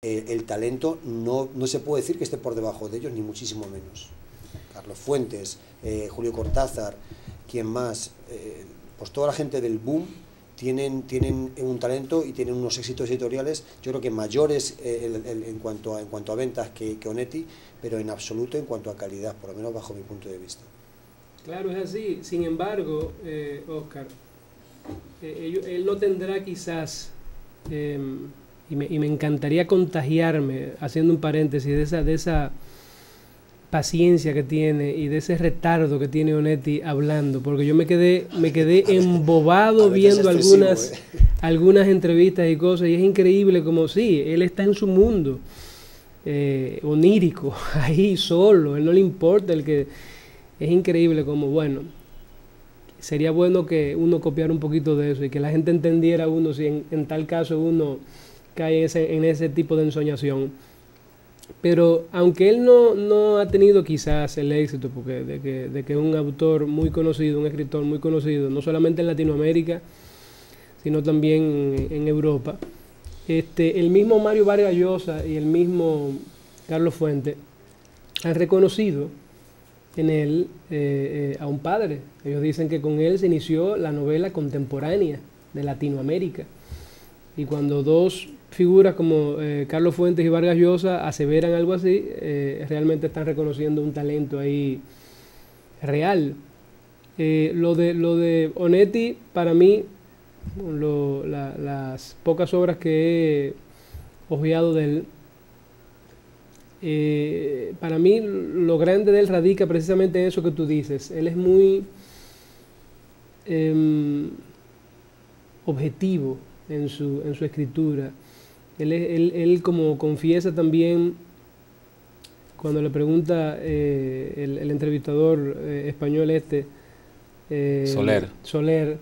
el talento no se puede decir que esté por debajo de ellos, ni muchísimo menos. Carlos Fuentes, Julio Cortázar, ¿quién más? Pues toda la gente del boom tienen un talento y tienen unos éxitos editoriales, yo creo que mayores en cuanto a ventas que Onetti, pero en absoluto en cuanto a calidad, por lo menos bajo mi punto de vista. Claro, es así. Sin embargo, Oscar, él no tendrá quizás, y me encantaría contagiarme, haciendo un paréntesis, de esa paciencia que tiene y de ese retardo que tiene Onetti hablando, porque yo me quedé embobado viendo algunas entrevistas y cosas, y es increíble como sí, él está en su mundo onírico, ahí solo, él no le importa es increíble como, bueno, sería bueno que uno copiara un poquito de eso y que la gente entendiera uno si en tal caso uno cae en ese tipo de ensoñación. Pero aunque él no ha tenido quizás el éxito porque de que es un autor muy conocido, un escritor muy conocido, no solamente en Latinoamérica, sino también en Europa, el mismo Mario Vargas Llosa y el mismo Carlos Fuentes han reconocido en él a un padre. Ellos dicen que con él se inició la novela contemporánea de Latinoamérica. Y cuando dos figuras como Carlos Fuentes y Vargas Llosa aseveran algo así, realmente están reconociendo un talento ahí real. Lo de Onetti, para mí, las pocas obras que he hojeado de él, para mí lo grande de él radica precisamente en eso que tú dices. Él es muy objetivo en su escritura. Él como confiesa también cuando le pregunta el entrevistador español Soler,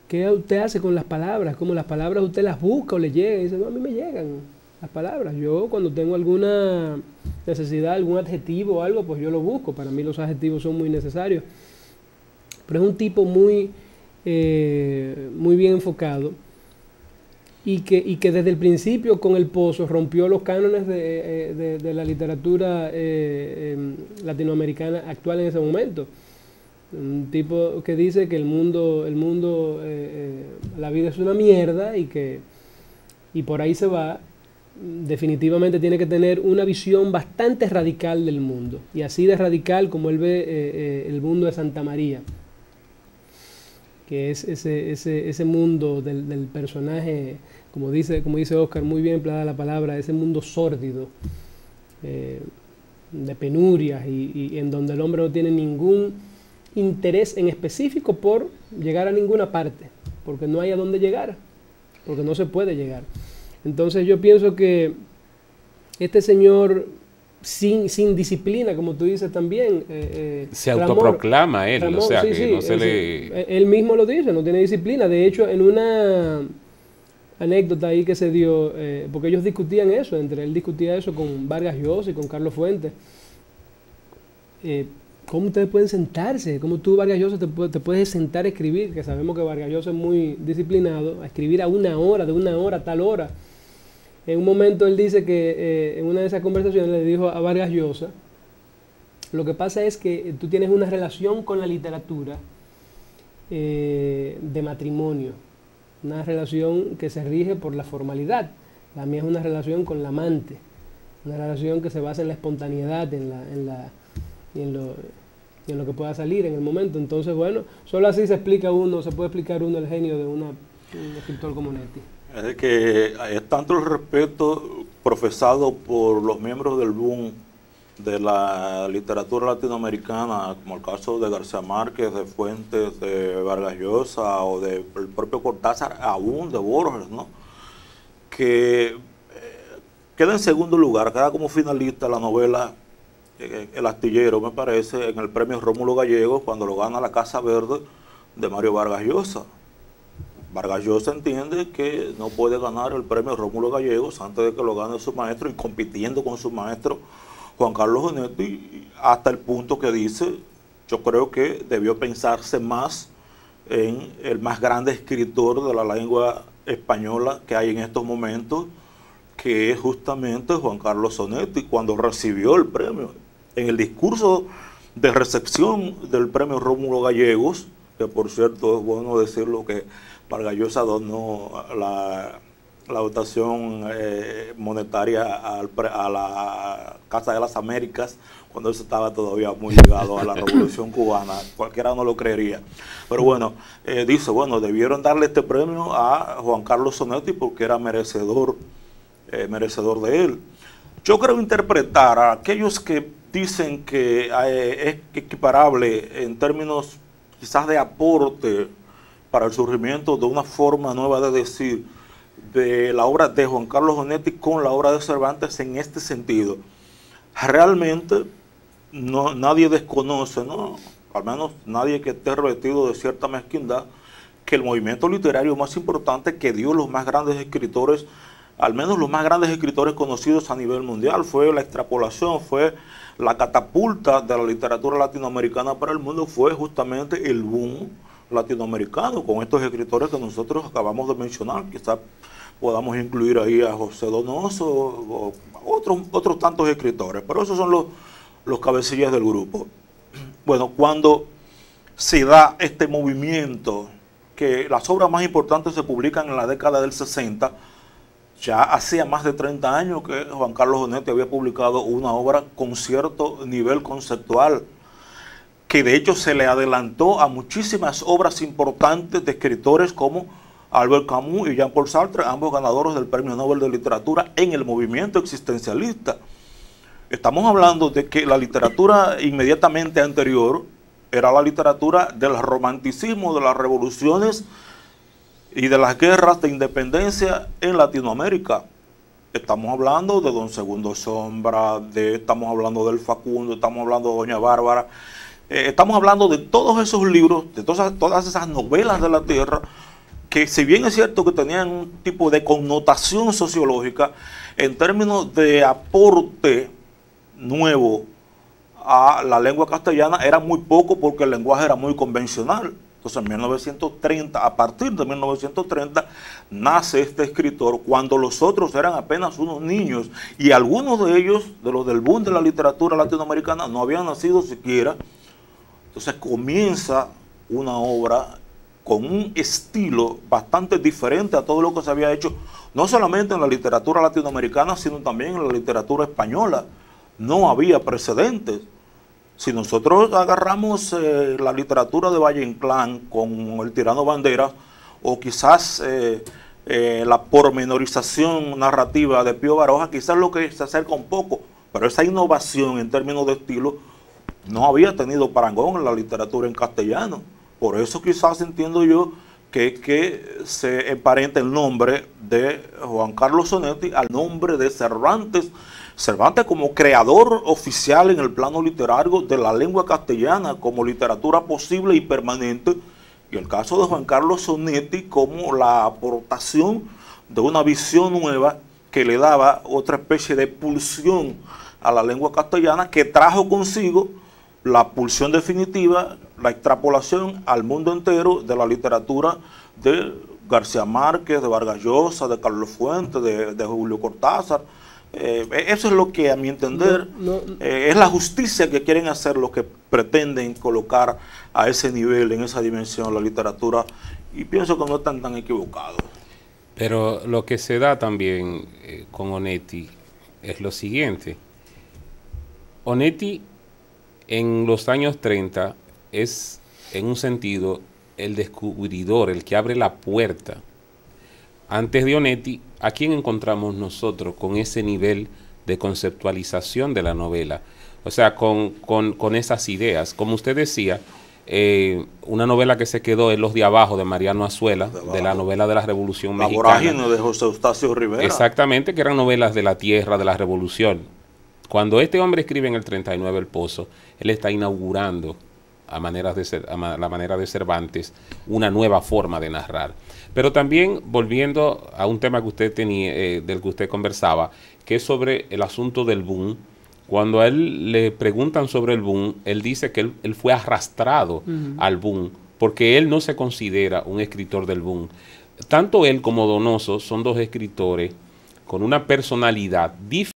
¿qué usted hace con las palabras? ¿Cómo las palabras usted las busca o le llegan? Y dice, no, a mí me llegan las palabras. Yo cuando tengo alguna necesidad, algún adjetivo o algo, pues yo lo busco. Para mí los adjetivos son muy necesarios. Pero es un tipo muy bien enfocado y que desde el principio con El Pozo rompió los cánones de la literatura latinoamericana actual en ese momento. Un tipo que dice que el mundo la vida es una mierda y por ahí se va. Definitivamente tiene que tener una visión bastante radical del mundo, y así de radical como él ve el mundo de Santa María, que es ese mundo del personaje, como dice Oscar, muy bien empleada la palabra, ese mundo sórdido, de penurias y en donde el hombre no tiene ningún interés en específico por llegar a ninguna parte, porque no hay a dónde llegar, porque no se puede llegar. Entonces yo pienso que este señor sin disciplina, como tú dices también, se autoproclama él, Ramón, o sea, sí, que sí, no se le... él mismo lo dice, no tiene disciplina. De hecho, en una anécdota ahí que se dio, porque ellos discutían eso, él discutía eso con Vargas Llosa y con Carlos Fuentes. ¿Cómo ustedes pueden sentarse? ¿Cómo tú, Vargas Llosa, te puedes sentar a escribir? Que sabemos que Vargas Llosa es muy disciplinado, a escribir a una hora, de una hora a tal hora. En un momento él dice que en una de esas conversaciones le dijo a Vargas Llosa, lo que pasa es que tú tienes una relación con la literatura de matrimonio, una relación que se rige por la formalidad. La mía es una relación con la amante, una relación que se basa en la espontaneidad, y en lo que pueda salir en el momento. Entonces, bueno, solo así se puede explicar uno el genio de un escritor como Onetti. Es que es tanto el respeto profesado por los miembros del boom de la literatura latinoamericana, como el caso de García Márquez, de Fuentes, de Vargas Llosa o del propio Cortázar, aún de Borges, ¿no? Que queda en segundo lugar, queda como finalista la novela El Astillero, me parece, en el premio Rómulo Gallegos, cuando lo gana la Casa Verde de Mario Vargas Llosa. Vargas Llosa entiende que no puede ganar el premio Rómulo Gallegos antes de que lo gane su maestro, y compitiendo con su maestro Juan Carlos Onetti, hasta el punto que dice, yo creo que debió pensarse más en el más grande escritor de la lengua española que hay en estos momentos, que es justamente Juan Carlos Onetti, cuando recibió el premio. En el discurso de recepción del premio Rómulo Gallegos, que por cierto es bueno decirlo que Vargas Llosa donó la dotación monetaria a la Casa de las Américas, cuando eso estaba todavía muy ligado a la Revolución Cubana, cualquiera no lo creería. Pero bueno, dice, bueno, debieron darle este premio a Juan Carlos Onetti porque era merecedor de él. Yo creo interpretar a aquellos que dicen que es equiparable en términos quizás de aporte para el surgimiento de una forma nueva de decir de la obra de Juan Carlos Onetti con la obra de Cervantes en este sentido. Realmente nadie desconoce, ¿no? Al menos nadie que esté revestido de cierta mezquindad, que el movimiento literario más importante que dio los más grandes escritores, al menos los más grandes escritores conocidos a nivel mundial, fue la extrapolación, fue la catapulta de la literatura latinoamericana para el mundo, fue justamente el boom latinoamericano, con estos escritores que nosotros acabamos de mencionar. Quizás podamos incluir ahí a José Donoso o otros tantos escritores, pero esos son los cabecillas del grupo. Bueno, cuando se da este movimiento, que las obras más importantes se publican en la década del 60, ya hacía más de 30 años que Juan Carlos Onetti había publicado una obra con cierto nivel conceptual, que de hecho se le adelantó a muchísimas obras importantes de escritores como Albert Camus y Jean-Paul Sartre, ambos ganadores del Premio Nobel de Literatura en el movimiento existencialista. Estamos hablando de que la literatura inmediatamente anterior era la literatura del romanticismo, de las revoluciones y de las guerras de independencia en Latinoamérica. Estamos hablando de Don Segundo Sombra, estamos hablando del Facundo, estamos hablando de Doña Bárbara, estamos hablando de todos esos libros, de todas esas novelas de la tierra, que si bien es cierto que tenían un tipo de connotación sociológica, en términos de aporte nuevo a la lengua castellana era muy poco, porque el lenguaje era muy convencional. Entonces en 1930, a partir de 1930, nace este escritor cuando los otros eran apenas unos niños, y algunos de ellos, de los del boom de la literatura latinoamericana, no habían nacido siquiera. Entonces comienza una obra con un estilo bastante diferente a todo lo que se había hecho, no solamente en la literatura latinoamericana, sino también en la literatura española. No había precedentes. Si nosotros agarramos la literatura de Valle Inclán con El Tirano Banderas, o quizás la pormenorización narrativa de Pío Baroja, quizás lo que se acerca un poco, pero esa innovación en términos de estilo no había tenido parangón en la literatura en castellano. Por eso quizás entiendo yo que se emparenta el nombre de Juan Carlos Onetti al nombre de Cervantes. Cervantes como creador oficial en el plano literario de la lengua castellana como literatura posible y permanente, y el caso de Juan Carlos Onetti como la aportación de una visión nueva que le daba otra especie de pulsión a la lengua castellana, que trajo consigo la pulsión definitiva, la extrapolación al mundo entero de la literatura de García Márquez, de Vargas Llosa, de Carlos Fuentes, de Julio Cortázar. Eso es lo que, a mi entender, es la justicia que quieren hacer los que pretenden colocar a ese nivel, en esa dimensión, la literatura, y pienso que no están tan equivocados. Pero lo que se da también con Onetti es lo siguiente. Onetti en los años 30 es, en un sentido, el descubridor, el que abre la puerta. Antes de Onetti, ¿a quién encontramos nosotros con ese nivel de conceptualización de la novela? O sea, con esas ideas. Como usted decía, una novela que se quedó en Los de Abajo, de Mariano Azuela, de la novela de la Revolución Mexicana. La Vorágine de José Eustacio Rivera. Exactamente, que eran novelas de la tierra, de la Revolución. Cuando este hombre escribe en el 39 El Pozo, él está inaugurando, a la manera de Cervantes, una nueva forma de narrar. Pero también, volviendo a un tema que usted tenía, del que usted conversaba, que es sobre el asunto del boom. Cuando a él le preguntan sobre el boom, él dice que él fue arrastrado al boom, porque él no se considera un escritor del boom. Tanto él como Donoso son dos escritores con una personalidad diferente